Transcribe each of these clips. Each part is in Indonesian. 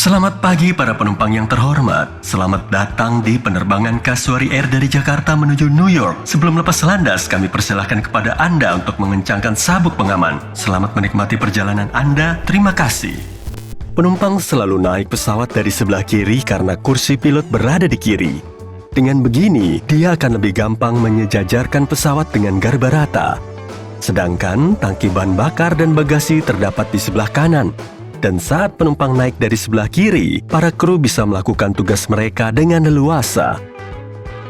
Selamat pagi para penumpang yang terhormat. Selamat datang di penerbangan Kasuari Air dari Jakarta menuju New York. Sebelum lepas landas, kami persilahkan kepada Anda untuk mengencangkan sabuk pengaman. Selamat menikmati perjalanan Anda. Terima kasih. Penumpang selalu naik pesawat dari sebelah kiri karena kursi pilot berada di kiri. Dengan begini, dia akan lebih gampang menyejajarkan pesawat dengan garba rata. Sedangkan tangki bahan bakar dan bagasi terdapat di sebelah kanan. Dan saat penumpang naik dari sebelah kiri, para kru bisa melakukan tugas mereka dengan leluasa.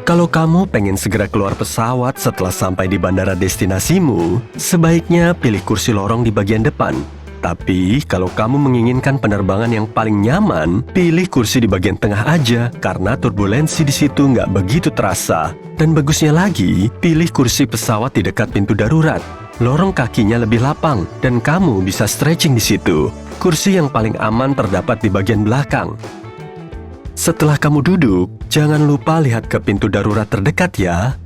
Kalau kamu pengen segera keluar pesawat setelah sampai di bandara destinasimu, sebaiknya pilih kursi lorong di bagian depan. Tapi, kalau kamu menginginkan penerbangan yang paling nyaman, pilih kursi di bagian tengah aja, karena turbulensi di situ nggak begitu terasa. Dan bagusnya lagi, pilih kursi pesawat di dekat pintu darurat. Lorong kakinya lebih lapang, dan kamu bisa stretching di situ. Kursi yang paling aman terdapat di bagian belakang. Setelah kamu duduk, jangan lupa lihat ke pintu darurat terdekat ya.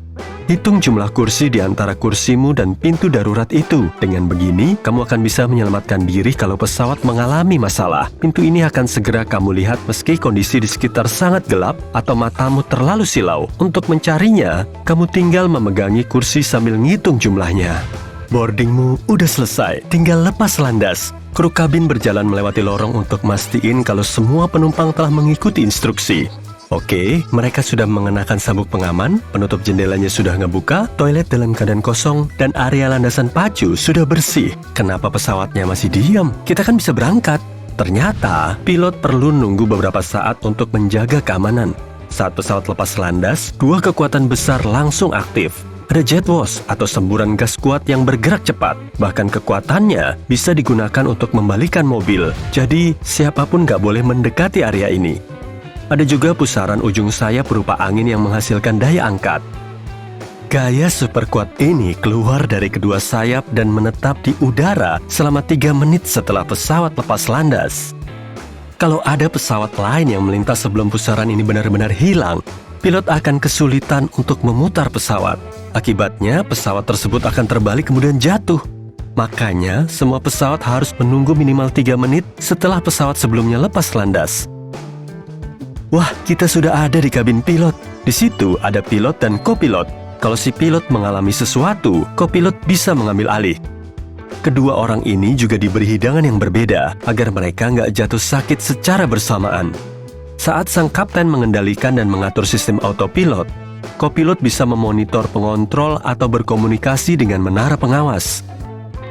Hitung jumlah kursi di antara kursimu dan pintu darurat itu. Dengan begini, kamu akan bisa menyelamatkan diri kalau pesawat mengalami masalah. Pintu ini akan segera kamu lihat meski kondisi di sekitar sangat gelap atau matamu terlalu silau. Untuk mencarinya, kamu tinggal memegangi kursi sambil ngitung jumlahnya. Boardingmu udah selesai, tinggal lepas landas. Kru kabin berjalan melewati lorong untuk mastiin kalau semua penumpang telah mengikuti instruksi. Oke, mereka sudah mengenakan sabuk pengaman, penutup jendelanya sudah ngebuka, toilet dalam keadaan kosong, dan area landasan pacu sudah bersih. Kenapa pesawatnya masih diam? Kita kan bisa berangkat. Ternyata, pilot perlu nunggu beberapa saat untuk menjaga keamanan. Saat pesawat lepas landas, dua kekuatan besar langsung aktif. Ada jet wash atau semburan gas kuat yang bergerak cepat. Bahkan kekuatannya bisa digunakan untuk membalikan mobil. Jadi, siapapun nggak boleh mendekati area ini. Ada juga pusaran ujung sayap berupa angin yang menghasilkan daya angkat. Gaya super kuat ini keluar dari kedua sayap dan menetap di udara selama 3 menit setelah pesawat lepas landas. Kalau ada pesawat lain yang melintas sebelum pusaran ini benar-benar hilang, pilot akan kesulitan untuk memutar pesawat. Akibatnya, pesawat tersebut akan terbalik kemudian jatuh. Makanya, semua pesawat harus menunggu minimal 3 menit setelah pesawat sebelumnya lepas landas. Wah, kita sudah ada di kabin pilot. Di situ ada pilot dan kopilot. Kalau si pilot mengalami sesuatu, kopilot bisa mengambil alih. Kedua orang ini juga diberi hidangan yang berbeda, agar mereka nggak jatuh sakit secara bersamaan. Saat sang kapten mengendalikan dan mengatur sistem autopilot, kopilot bisa memonitor pengontrol atau berkomunikasi dengan menara pengawas.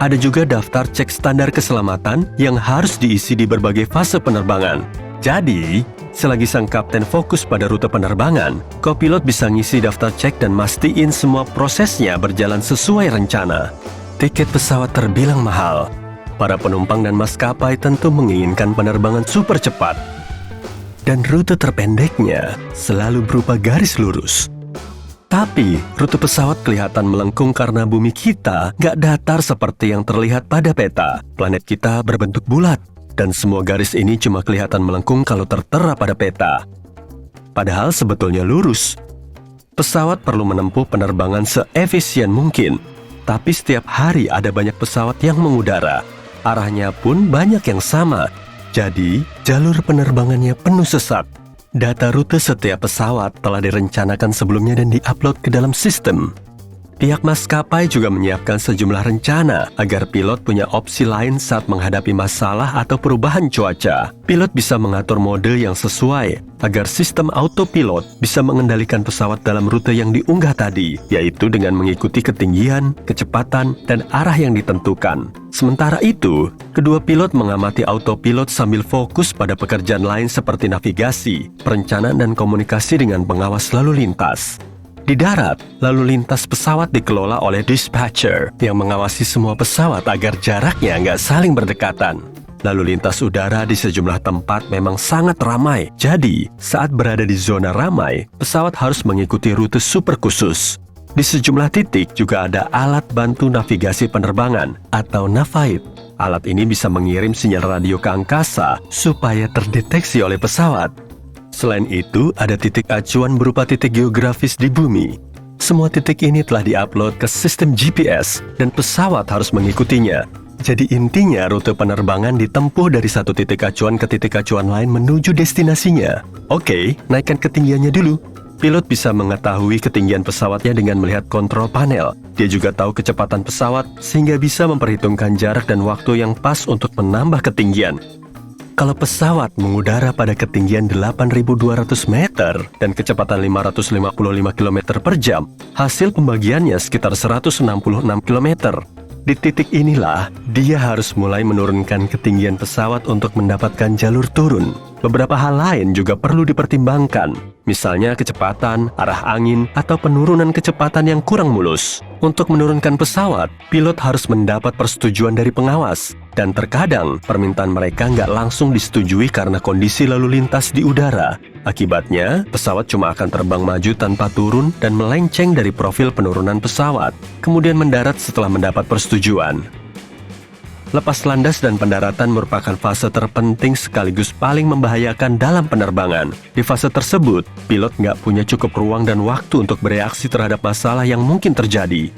Ada juga daftar cek standar keselamatan yang harus diisi di berbagai fase penerbangan. Jadi, selagi sang kapten fokus pada rute penerbangan, kopilot bisa ngisi daftar cek dan mastiin semua prosesnya berjalan sesuai rencana. Tiket pesawat terbilang mahal. Para penumpang dan maskapai tentu menginginkan penerbangan super cepat. Dan rute terpendeknya selalu berupa garis lurus. Tapi, rute pesawat kelihatan melengkung karena bumi kita nggak datar seperti yang terlihat pada peta. Planet kita berbentuk bulat, dan semua garis ini cuma kelihatan melengkung kalau tertera pada peta. Padahal sebetulnya lurus. Pesawat perlu menempuh penerbangan seefisien mungkin. Tapi setiap hari ada banyak pesawat yang mengudara. Arahnya pun banyak yang sama. Jadi, jalur penerbangannya penuh sesak. Data rute setiap pesawat telah direncanakan sebelumnya dan diupload ke dalam sistem. Pihak maskapai juga menyiapkan sejumlah rencana agar pilot punya opsi lain saat menghadapi masalah atau perubahan cuaca. Pilot bisa mengatur mode yang sesuai agar sistem autopilot bisa mengendalikan pesawat dalam rute yang diunggah tadi, yaitu dengan mengikuti ketinggian, kecepatan, dan arah yang ditentukan. Sementara itu, kedua pilot mengamati autopilot sambil fokus pada pekerjaan lain seperti navigasi, perencanaan, dan komunikasi dengan pengawas lalu lintas. Di darat, lalu lintas pesawat dikelola oleh dispatcher yang mengawasi semua pesawat agar jaraknya nggak saling berdekatan. Lalu lintas udara di sejumlah tempat memang sangat ramai. Jadi, saat berada di zona ramai, pesawat harus mengikuti rute super khusus. Di sejumlah titik juga ada alat bantu navigasi penerbangan atau Navite. Alat ini bisa mengirim sinyal radio ke angkasa supaya terdeteksi oleh pesawat. Selain itu, ada titik acuan berupa titik geografis di bumi. Semua titik ini telah diupload ke sistem GPS dan pesawat harus mengikutinya. Jadi intinya rute penerbangan ditempuh dari satu titik acuan ke titik acuan lain menuju destinasinya. Oke, naikkan ketinggiannya dulu. Pilot bisa mengetahui ketinggian pesawatnya dengan melihat kontrol panel. Dia juga tahu kecepatan pesawat sehingga bisa memperhitungkan jarak dan waktu yang pas untuk menambah ketinggian. Kalau pesawat mengudara pada ketinggian 8.200 meter dan kecepatan 555 km per jam, hasil pembagiannya sekitar 166 km. Di titik inilah, dia harus mulai menurunkan ketinggian pesawat untuk mendapatkan jalur turun. Beberapa hal lain juga perlu dipertimbangkan, misalnya kecepatan, arah angin, atau penurunan kecepatan yang kurang mulus. Untuk menurunkan pesawat, pilot harus mendapat persetujuan dari pengawas. Dan terkadang, permintaan mereka nggak langsung disetujui karena kondisi lalu lintas di udara. Akibatnya, pesawat cuma akan terbang maju tanpa turun dan melenceng dari profil penurunan pesawat, kemudian mendarat setelah mendapat persetujuan. Lepas landas dan pendaratan merupakan fase terpenting sekaligus paling membahayakan dalam penerbangan. Di fase tersebut, pilot nggak punya cukup ruang dan waktu untuk bereaksi terhadap masalah yang mungkin terjadi.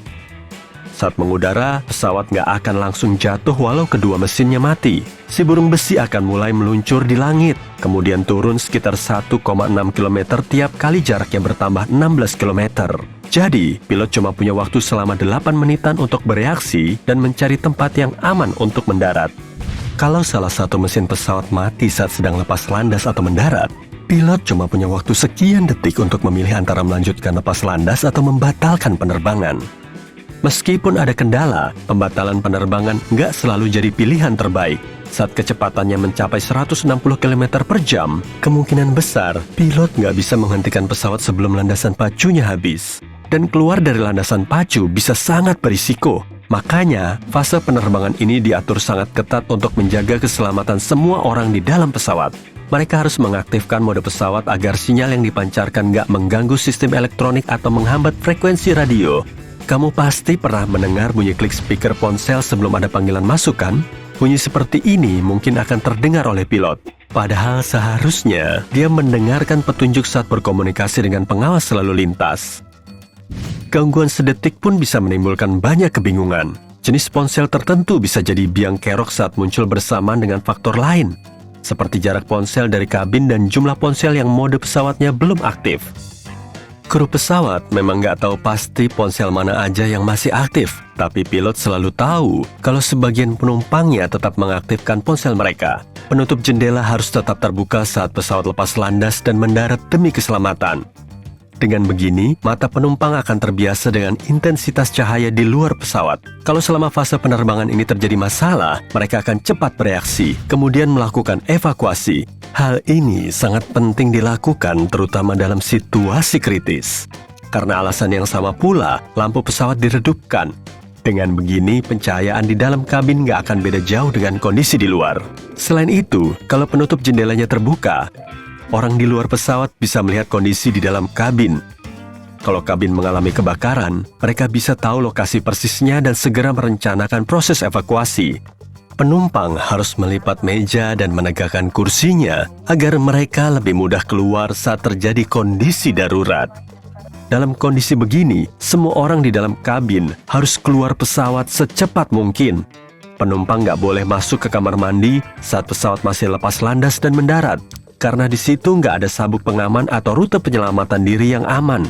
Saat mengudara, pesawat nggak akan langsung jatuh walau kedua mesinnya mati. Si burung besi akan mulai meluncur di langit, kemudian turun sekitar 1,6 km tiap kali jaraknya bertambah 16 km. Jadi, pilot cuma punya waktu selama 8 menitan untuk bereaksi dan mencari tempat yang aman untuk mendarat. Kalau salah satu mesin pesawat mati saat sedang lepas landas atau mendarat, pilot cuma punya waktu sekian detik untuk memilih antara melanjutkan lepas landas atau membatalkan penerbangan. Meskipun ada kendala, pembatalan penerbangan nggak selalu jadi pilihan terbaik. Saat kecepatannya mencapai 160 km per jam, kemungkinan besar pilot nggak bisa menghentikan pesawat sebelum landasan pacunya habis. Dan keluar dari landasan pacu bisa sangat berisiko. Makanya, fase penerbangan ini diatur sangat ketat untuk menjaga keselamatan semua orang di dalam pesawat. Mereka harus mengaktifkan mode pesawat agar sinyal yang dipancarkan nggak mengganggu sistem elektronik atau menghambat frekuensi radio. Kamu pasti pernah mendengar bunyi klik speaker ponsel sebelum ada panggilan masuk kan? Bunyi seperti ini mungkin akan terdengar oleh pilot. Padahal seharusnya dia mendengarkan petunjuk saat berkomunikasi dengan pengawas lalu lintas. Gangguan sedetik pun bisa menimbulkan banyak kebingungan. Jenis ponsel tertentu bisa jadi biang kerok saat muncul bersamaan dengan faktor lain, seperti jarak ponsel dari kabin dan jumlah ponsel yang mode pesawatnya belum aktif. Kru pesawat memang nggak tahu pasti ponsel mana aja yang masih aktif, tapi pilot selalu tahu kalau sebagian penumpangnya tetap mengaktifkan ponsel mereka. Penutup jendela harus tetap terbuka saat pesawat lepas landas dan mendarat demi keselamatan. Dengan begini, mata penumpang akan terbiasa dengan intensitas cahaya di luar pesawat. Kalau selama fase penerbangan ini terjadi masalah, mereka akan cepat bereaksi, kemudian melakukan evakuasi. Hal ini sangat penting dilakukan terutama dalam situasi kritis. Karena alasan yang sama pula, lampu pesawat diredupkan. Dengan begini, pencahayaan di dalam kabin nggak akan beda jauh dengan kondisi di luar. Selain itu, kalau penutup jendelanya terbuka, orang di luar pesawat bisa melihat kondisi di dalam kabin. Kalau kabin mengalami kebakaran, mereka bisa tahu lokasi persisnya dan segera merencanakan proses evakuasi. Penumpang harus melipat meja dan menegakkan kursinya agar mereka lebih mudah keluar saat terjadi kondisi darurat. Dalam kondisi begini, semua orang di dalam kabin harus keluar pesawat secepat mungkin. Penumpang nggak boleh masuk ke kamar mandi saat pesawat masih lepas landas dan mendarat, karena di situ nggak ada sabuk pengaman atau rute penyelamatan diri yang aman.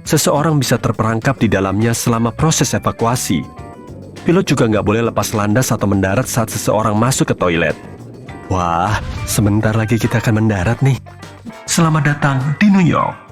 Seseorang bisa terperangkap di dalamnya selama proses evakuasi. Pilot juga nggak boleh lepas landas atau mendarat saat seseorang masuk ke toilet. Wah, sebentar lagi kita akan mendarat nih. Selamat datang di New York.